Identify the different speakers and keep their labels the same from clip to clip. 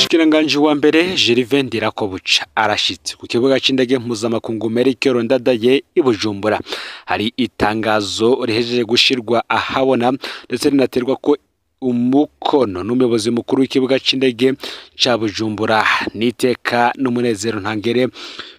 Speaker 1: Umushikiranganji wa mbere Gervais Ndirakobuca arashitse ku kibuga c'indege mpuzamakungu Melchior Ndadaye i Bujumbura. Hari itangazo rihejeje gushirwa ahabona ndetse rinaterwa ko umukono n'umuyobozi mukuru w'ikibuga c'indege ca Bujumbura. Niteka n'umunezero ntangere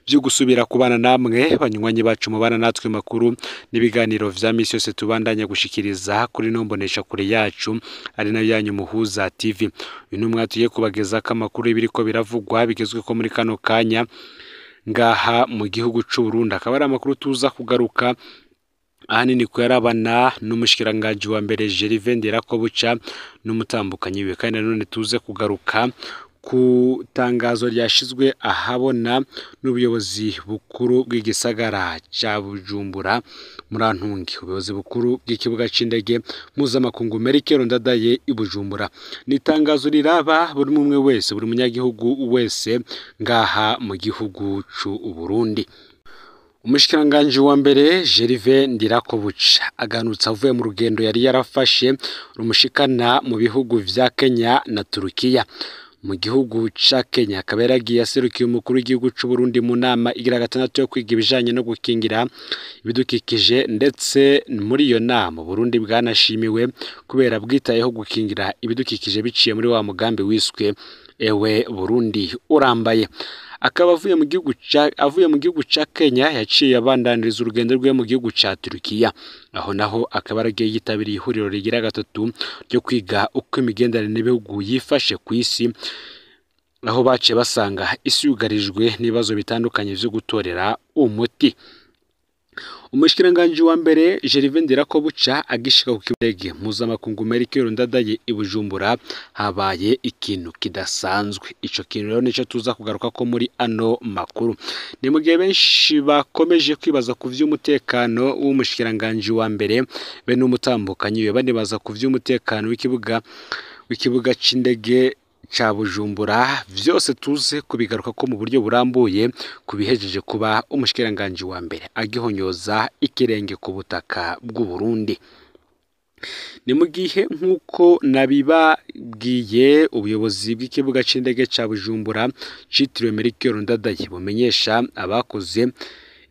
Speaker 1: byo gusubira kubana namwe banywanyi bacu mubana natwe makuru n'ibiganiro vya misi yose tubandanya gushikiriza kuri nombonesha kure yacu ari nayo yanyu Muhuza TV. Uyu numwe tugiye kubageza kamakuru ibiriko biravugwa bigezwe ko muri kano kanya ngaha mu gihugu c'u Burundi. Akaba ari amakuru tuza kugaruka ahanini ko yarabana n'umushikiranganji wa mbere Gervais Ndirakobuca n'umutambukanyi we, kandi none tuze kugaruka ku tangazo ryashizwe ahabona n'ubuyobozi bukuru bw'igisagara ca Bujumbura murantungi. Ubuyobozi bukuru bw'ikibuga c'indege mpuzamakungu Melchior Ndadaye i Bujumbura. Ni tangazo riraba buri umwe wese, buri munyagihugu wese ngaha mu gihugu c'u Burundi. Umushikiranganji wa mbere Gervais Ndirakobuca aganutse avuye mu rugendo yari yarafashe rumushikana mu bihugu vya Kenya na Turukiya. Mu gihugu ca Kenya akaba yaragiye aserukiye umukuru w'igihugu c'u Burundi mu nama igira gatandatu yo kwiga ibijanye no gukingira ibidukikije, ndetse muri iyo nama Burundi bwanashimiwe kubera bwitayeho gukingira ibidukikije biciye muri wa mugambi wiswe Ewe Burundi urambaye. Akaba avuye mu gihugu ca Kenya yaciye abandaniriza urugendo rwe mu gihugu ca Turukiya. Aho naho akaba aragiye yitabiriye ihuriro rigira gatatu ryo kwiga uko imigenderanire n'ibihugu yifashe ku isi, aho baciye basanga isi yugarijwe n'ibibazo bitandukanye vyo gutorera umuti. Umushikiranganji wa mbere Gervais Ndirakobuca agishika ku kibuga mpuzamakungu Melchior Ndadaye i Bujumbura habaye ikintu kidasanzwe. Ico kintu rero nico tuza kugaruka ko muri ano makuru. Ni mu gihe benshi bakomeje kwibaza ku vy'umutekano w'umushikiranganji wa mbere be n'umutambukanyi we, banibaza ku vy'umutekano w'ikibuga c'indege ca Bujumbura. Vyose tuze kubigaruka ko mu buryo burambuye kubihejeje kuba umushikiranganji wa mbere agihonyoza ikirenge ku butaka bw'u Burundi. Ni mu gihe nk'uko nabibabwiye ubuyobozi bw'ikibuga c'indege ca Bujumbura citiriwe Melchior Ndadaye bumenyesha abakoze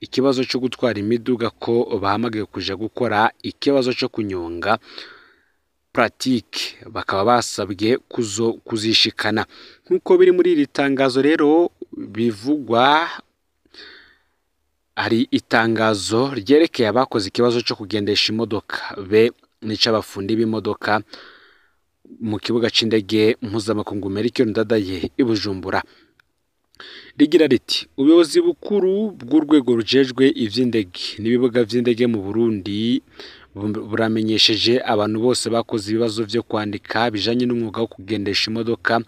Speaker 1: ikibazo cyo gutwara imiduga ko bahamagaye kuja gukora ikibazo cyo kunyonga pratique, bakaba basabwe kuzishikana nk'uko biri muri iri tangazo. Rero bivugwa ari itangazo ryerekeye abakoze ikibazo cyo kugendesha imodoka be n'ic'abafundi b'imodoka mu kibuga c'indege mpuzamakungu Melchior Ndadaye i Bujumbura. Rigira riti ubuyobozi bukuru bw'urwego rujejwe ivy'indege n'ibibuga vy'indege mu Burundi buramenyesheje abantu bose bakoze ibibazo vyo kwandika bijanye n'umwuga wo kugendesha imodoka,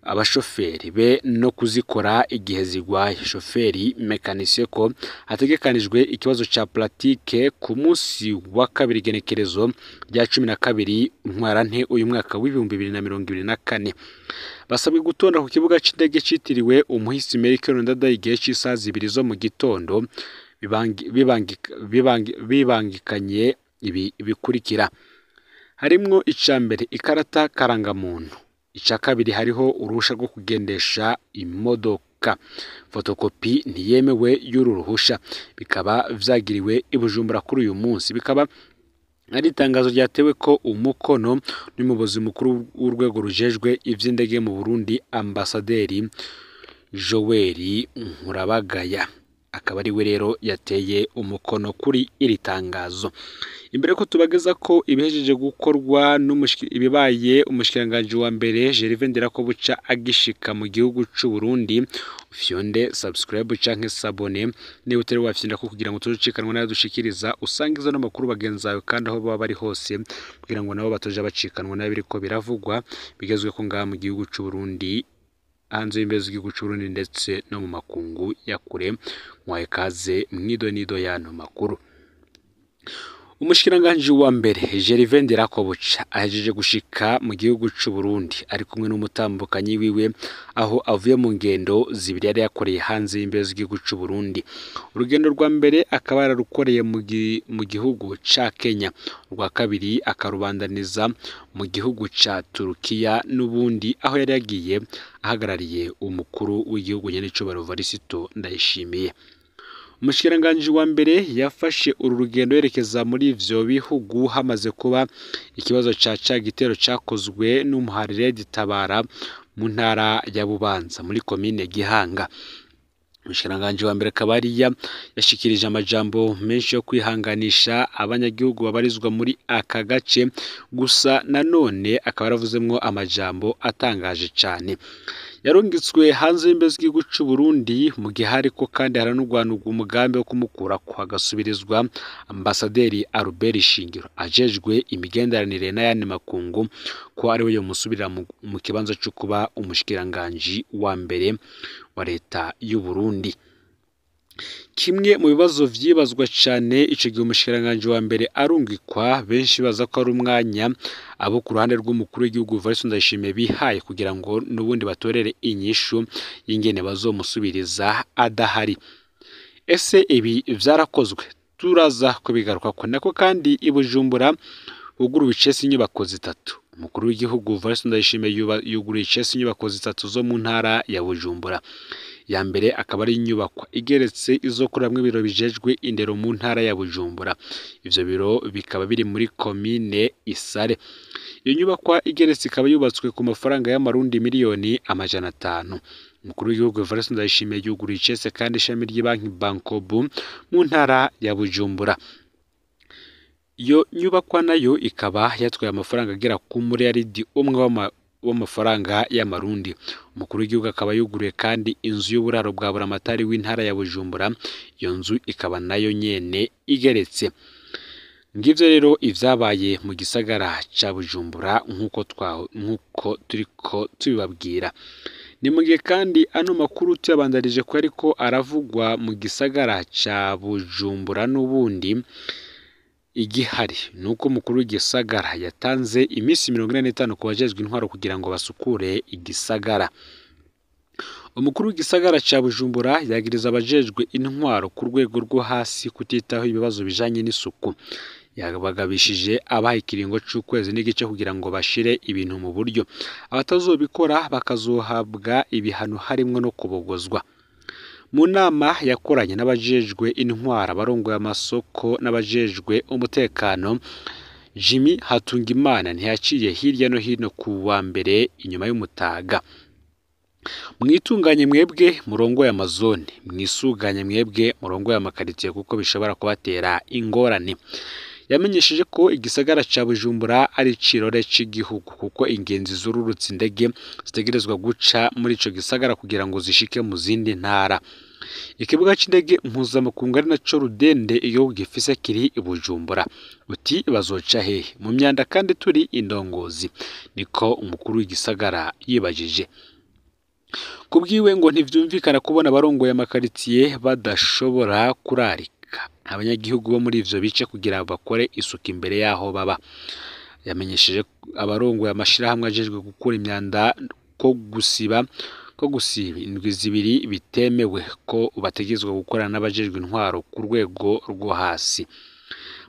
Speaker 1: abashoferi be no kuzikora igihe zigwaye, shoferi mekanisye, ko hategekanijwe ikibazo ca pratique ku munsi wa kabiri genekerezo rya 12 Ntwarante uyu mwaka w'2024. Basabwe gutonda ku kibuga c'indege citiriwe umuhisi Melchior Ndadaye igihe c'isaha 2 zo mu gitondo bibangikanye ibi bikurikira: harimwo ica mbere ikarata karangamuntu, ica kabiri hariho urusha rwo kugendesha imodoka, fotokopi ntiyemewe y'uru ruhusha. Bikaba vyagiriwe i Bujumbura kuri uyu munsi. Bikaba ari itangazo ryatewe ko umukono n'umuyobozi mukuru w'urwego rujejwe ivy'indege mu Burundi Ambasaderi Joel Nkurabagaya. Akaba ari we rero yateye umukono kuri iri tangazo. Imbere ko tubageza ko ibihejeje gukorwa ibibaye umushikiranganji wa mbere Gervais Ndirakobuca agishika mu gihugu c'u Burundi, ufyonde subscribe canke sabone niba utari wafyinda ko kugira ngo tucikanwe nayo dushikiriza usangiza no makuru bagenzayo kandi aho baba bari hose, kugira ngo nabo batoje bacikanwa nayo biriko biravugwa bigezwe ko ngaha mu gihugu c'u Burundi, hanze y'imbezo y'igihugu c'u Burundi ndetse no mu makungu ya kure. Mwaye kaze mwidonido y'ano makuru. Umushikiranganji wa mbere Gervais Ndirakobuca ahejeje gushika mu gihugu c'u Burundi ari kumwe n'umutambukanyi wiwe aho avuye mu ngendo zibiri yari yakoreye hanze y'imbibe z'igihugu c'u Burundi. Urugendo rwa mbere akaba yararukoreye mu gihugu ca Kenya, urwa kabiri akarubandaniza mu gihugu ca Turukiya n'ubundi aho yari yagiye ahagarariye umukuru w'igihugu nyene c'Uburundi Varisito Ndayishimiye. Umushikiranganji wa mbere yafashe uru rugendo yerekeza muri ivyo bihugu hamaze kuba ikibazo ca gitero cakozwe n'umuharire Tabara mu ntara ya Bubanza muri komine Gihanga. Umushikiranganji wa mbere Kabariya yashikirije amajambo menshi yo kwihanganisha abanyagihugu babarizwa muri aka gace, gusa nanone akaba yaravuzemwo amajambo atangaje cane. Yarungitswe hanze y'imbibe z'igihugu c'u Burundi mu gihe hariko kandi haranurwanurwa umugambi wo kumukurako agasubirizwa Ambasaderi Albert Shingiro ajejwe imigenderanire n'ayandi makungu ko ariwe yomusubirira mu kibanza co kuba umushikiranganji wa mbere wa leta y'u Burundi. Kimwe mu bibazo vyibazwa cane ico gihe umushikiranganji wa mbere arungikwa, benshi baza ko ari umwanya abo ku ruhande rw'umukuru w'igihugu Varisito Ndayishimiye bihaye kugira ngo n'ubundi batorere inyishu y'ingene bazomusubiriza adahari. Ese ibi vyarakozwe? Turaza kubigarukako. Nako kandi i Bujumbura huguruwe icese inyubako zitatu. Umukuru w'igihugu Varisito Ndayishimiye yuguruye icese inyubako zitatu zo mu ntara ya Bujumbura. Ya mbere akaba ari inyubakwa igeretse izokoramwo ibiro bijejwe indero mu ntara ya Bujumbura. Ivyo biro bikaba biri muri komine Isare. Iyo nyubakwa igeretse ikaba yubatswe ku mafaranga y'amarundi miliyoni 500. Umukuru w'igihugu Varisito Ndayishimiye yuguruye icese kandi ishami ry'ibanki Bankobu mu ntara ya Bujumbura. Iyo nyubakwa nayo ikaba yatwaye amafaranga agera ku miliyaridi umwe w'amafaranga y'amarundi. Umukuru w'igihugu akaba yuguruye kandi inzu y'uburaro bwa buramatari w'intara ya Bujumbura. Iyo nzu ikaba nayo nyene igeretse. Ngivyo rero ivyabaye mu gisagara ca Bujumbura nkuko turiko tubibabwira. Ni mu gihe kandi ano makuru tuyabandarije ko ariko aravugwa mu gisagara ca Bujumbura n'ubundi igihari nuko umukuru w'igisagara yatanze imisi 45 ku bajejwe intwaro kugira ngo basukure igisagara. Umukuru w'igisagara ca Bujumbura yagiriza abajejwe intwaro ku rwego rwo hasi kutitaho ibibazo bijanye n'isuku. Yabagabishije abaha ikiringo c'ukwezi n'igice kugira ngo bashire ibintu mu buryo. Abatazobikora bakazohabwa ibihano harimwo no kubogozwa. Mu nama yakoranye n'abajejwe intwara barongoye amasoko n'abajejwe umutekano, Jimmy Hatungimana ntiyaciye hirya no hino ku wa mbere inyuma y'umutaga. Mwitunganye mwebwe murongoye amazone, mwisuganye mwebwe murongoye amakaritiye kuko bishobora kubatera ingorane. Yamenyesheje ko igisagara ca Bujumbura ari cirore c'igihugu kuko ingenzi zururutse indege zitegerezwa guca muri ico gisagara kugira ngo zishike mu zindi ntara. Ikibuga c'indege mpuzamakungu ari naco rudende iyo gifise kiri i Bujumbura. Uti bazoca hehe? Mu myanda kandi turi indongozi, niko umukuru w'igisagara yibajije. Kubwiwe ngo ntivyumvikana kubona abarongoye amakaritiye badashobora kurarika abanyagihugu bo muri ivyo bice kugira bakore isuku imbere yaho baba. Yamenyesheje abarongoye amashirahamwe ajejwe gukura imyanda ko gusiba indwi zibiri bitemewe, ko bategezwa gukorana n'abajejwe intwaro ku rwego rwo hasi.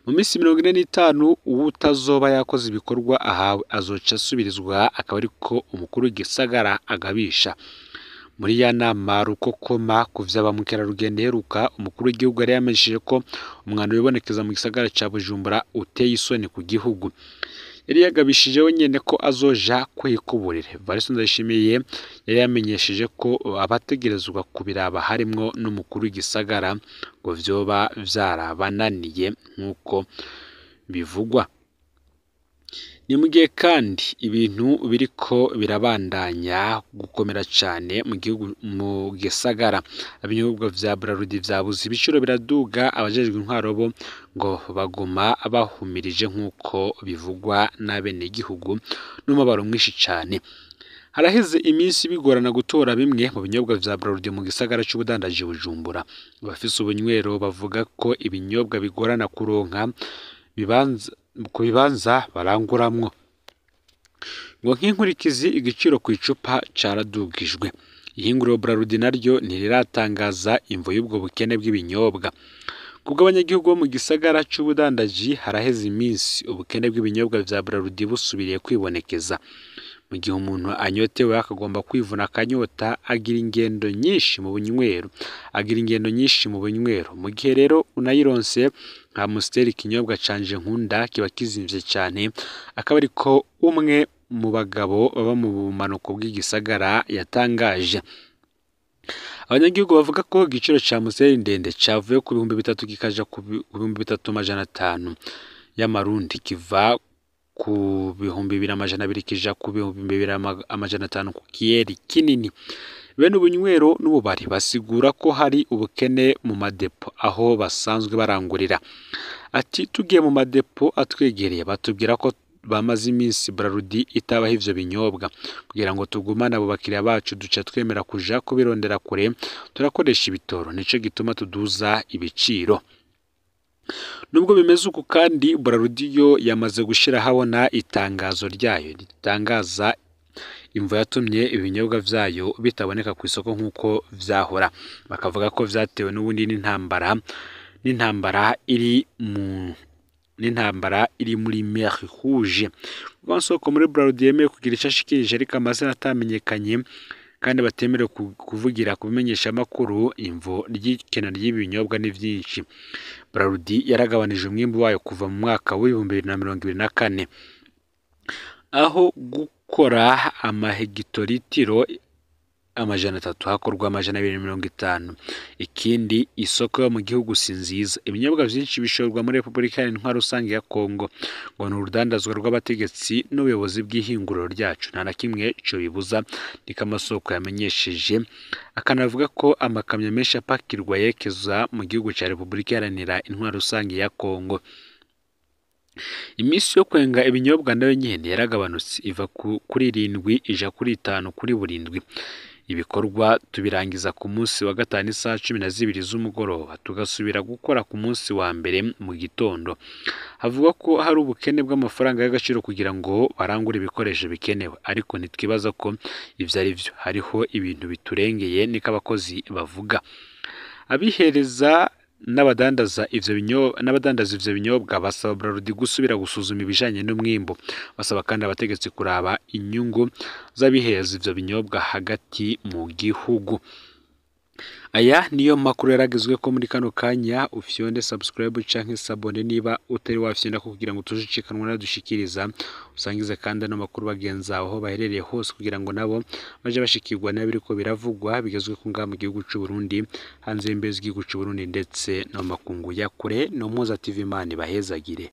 Speaker 1: Mu minsi 45 uwutazoba yakoze ibikorwa ahawe azoca asubirizwa, akaba ariko umukuru w'igisagara agabisha. Muri ya nama rukokoma ku vy'abamukerarugendo heruka, umukuru w'igihugu yari yamenyesheje ko umwanda wibonekeza mu gisagara ca Bujumbura uteye isoni ku gihugu. Yari yagabishije wenyene ko azoja kwikuburira. Varisito Ndayishimiye yari yamenyesheje ko abategerezwa kubiraba harimwo n'umukuru w'igisagara ngo vyoba vyarabananiye nkuko bivugwa. Ni mu gihe kandi ibintu biriko birabandanya gukomera cane mu gihugu mu gisagara. Ibinyobwa vya Braludi vyabuze ibiciro biraduga, abajejwe intwaro bo ngo baguma bahumirije nkuko bivugwa n'abene gihugu n'umubaro mwinshi cane. Haraheze iminsi bigorana gutora bimwe mu binyobwa vya Braludi mu gisagara c'ubudandaji Bujumbura. Abafise ubunywero bavuga ko ibinyobwa bigorana kuronka bibanza baranguramwo. Ngo nk'inkurikizi igiciro ku icupa caradugijwe. Ihinguriro Braludi naryo ntiriratangaza imvo y'ubwo bukene bw'ibinyobwa. Kubwo abanyagihugu bo mu gisagara c'ubudandaji haraheze iminsi ubukene bw'ibinyobwa vya Braludi busubiriye kwibonekeza. Mu gihe umuntu anyotewe akagomba kwivuna akanyota agira ingendo nyinshi mu bunywero. Mu gihe rero unayironse nka Amstel ikinyobwa canje nkunda kiba kizimvye cyane, akaba ariko umwe mu bagabo baba mu bumanuko bw'igisagara yatangaje. Abanyagihugu bavuga ko igiciro ca Amstel ndende cavuye ku 3,000 kikaja ku 3,500 y'amarundi, kiva ku 2,200 kija ku 2,500 ku kiyeri kinini. Bene ubunywero n'ububari basigura ko hari ubukene mu madepo aho basanzwe barangurira. Ati tugiye mu madepo atwegereye batubwira ko bamaze iminsi Braludi itabaho ivyo binyobwa. Kugira ngo tugumane abo bakiriya bacu duca twemera kuja kubirondera kure, turakoresha ibitoro, nico gituma tuduza ibiciro. Nubwo bimeze uku kandi Braludi yo yamaze gushira habona itangazo ryayo ritangaza imvo yatumye ibinyobwa vyayo bitaboneka ku isoko nk'uko vyahora. Bakavuga ko vyatewe n'ubundi n'intambara iri muri Mer Rouge. Bansoko muri Braludi yemeye kugira ico ashikirije ariko amazina atamenyekanye kandi batemerewe kuvugira kubimenyesha amakuru. Imvo ry'ikena ry'ibinyobwa ni vyinshi. Braludi yaragabanije umwimbu wayo kuva mu mwaka wa 2024 aho gukora amahegitoritiro 300 hakorwa 250. Ikindi isoko yo mu gihugu sinziza. Ibinyobwa vyinshi bishorwa muri Republika Iharanira Rusange ya Kongo ngo n'urudandazwa rw'abategetsi n'ubuyobozi bw'ihinguriro ryacu nta na kimwe ico bibuza, niko amasoko yamenyesheje. Akanavuga ko amakamyo menshi apakirwa yekeza mu gihugu ca Republika Iharanira Rusange ya Kongo. Imisi yo kwenga ibinyobwa nayo nyene yaragabanutse iva kuri 7 ija kuri 5 kuri burindwi. Ibikorwa tubirangiza ku munsi wa gatanu isaha 12 z'umugoroba, tugasubira gukora ku munsi wa mbere mu gitondo. Havuga ko hari ubukene bw'amafaranga y'agaciro kugira ngo barangure ibikoresho bikenewe, ariko ntitwibaza ko ivyo ari vyo. Hariho ibintu biturengeye, niko abakozi bavuga. Abihereza n'abadandaza ivyo binyobwa basaba Braludi gusubira gusuzuma ibijanye n'umwimbo. Basaba kandi abategetsi kuraba inyungu z'abihereza ivyo binyobwa hagati mu gihugu. Aya niyo makuru yaragizwe ko muri kano kanya. Ufyonde subscribe canke sabone niba utari wafyonda kugira ngo tujikanwa nadushikiriza. Usangize kandi no makuru bagenzaho aho baherereye hose kugira ngo nabo baje bashikirwa n'abiriko biravugwa bigezwe ku ngamba mu gihugu c'u Burundi, hanze y'imbizi y'igihugu c'u Burundi ndetse no makungu ya kure. No Mpuza TV Imana ibahezagire.